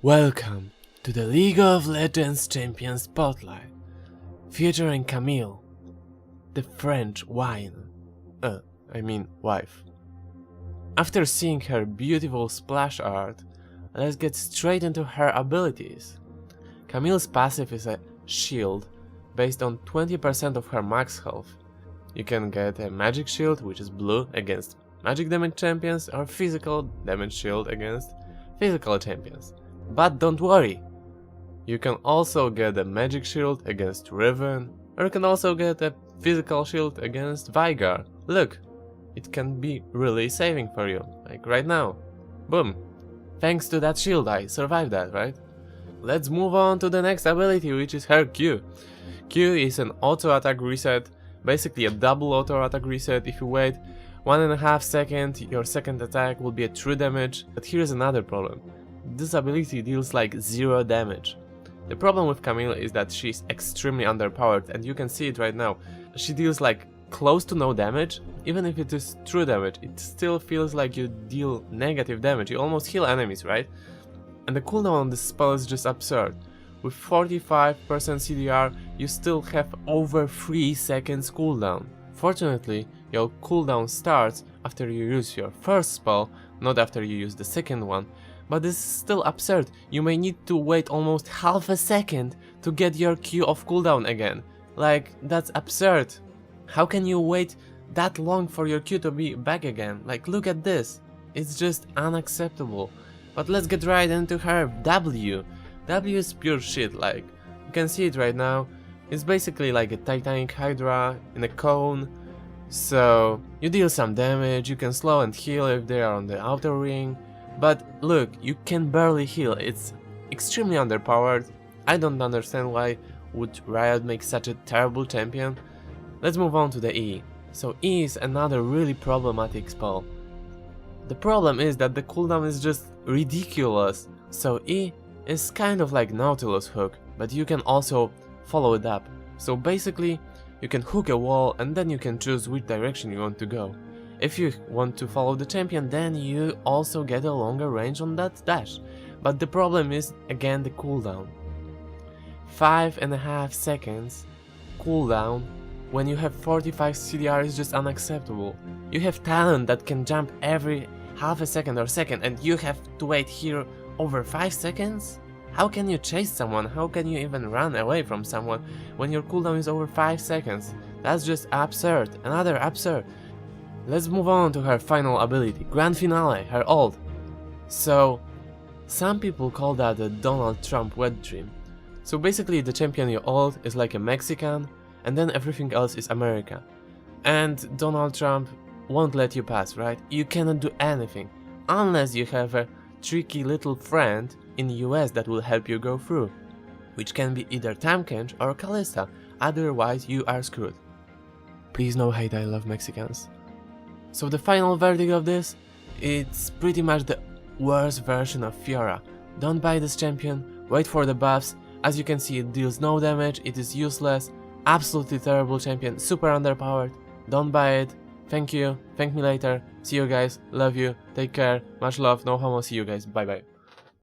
Welcome to the League of Legends Champion Spotlight, featuring Camille, the French wine. Wife. After seeing her beautiful splash art, let's get straight into her abilities. Camille's passive is a shield based on 20% of her max health. You can get a magic shield, which is blue, against magic damage champions, or physical damage shield against physical champions. But don't worry, you can also get a magic shield against Riven, or you can also get a physical shield against Veigar. Look, it can be really saving for you, like right now. Boom! Thanks to that shield I survived that, right? Let's move on to the next ability, which is her Q. Q is an auto attack reset, basically a double auto attack reset. If you wait 1.5 seconds, your second attack will be a true damage. But here's another problem. This ability deals like 0 damage. The problem with Camille is that she's extremely underpowered, and you can see it right now. She deals like close to no damage. Even if it is true damage, it still feels like you deal negative damage. You almost heal enemies, right? And the cooldown on this spell is just absurd. With 45% CDR, you still have over 3 seconds cooldown. Fortunately, your cooldown starts after you use your first spell, not after you use the second one. But this is still absurd. You may need to wait almost half a second to get your Q off cooldown again. Like, that's absurd. How can you wait that long for your Q to be back again? Like, look at this. It's just unacceptable. But let's get right into her W. W is pure shit, like, you can see it right now. It's basically like a Titanic Hydra in a cone. So, you deal some damage, you can slow and heal if they are on the outer ring. But look, you can barely heal, it's extremely underpowered. I don't understand why would Riot make such a terrible champion. Let's move on to the E. So E is another really problematic spell. The problem is that the cooldown is just ridiculous. So E is kind of like Nautilus hook, but you can also follow it up. So basically, you can hook a wall and then you can choose which direction you want to go. If you want to follow the champion, then you also get a longer range on that dash. But the problem is, again, the cooldown. 5.5 seconds cooldown when you have 45 CDR is just unacceptable. You have talent that can jump every half a second or second, and you have to wait here over 5 seconds? How can you chase someone? How can you even run away from someone when your cooldown is over 5 seconds? That's just absurd. Another absurd. Let's move on to her final ability, Grand Finale, her ult. So, some people call that a Donald Trump wet dream. So basically the champion you ult is like a Mexican, and then everything else is America. And Donald Trump won't let you pass, right? You cannot do anything, unless you have a tricky little friend in the US that will help you go through. Which can be either Tamkench or Kalista, otherwise you are screwed. Please no hate, I love Mexicans. So the final verdict of this, it's pretty much the worst version of Fiora. Don't buy this champion, wait for the buffs. As you can see, it deals no damage, it is useless, absolutely terrible champion, super underpowered. Don't buy it. Thank you, thank me later, see you guys, love you, take care, much love, no homo, see you guys, bye bye.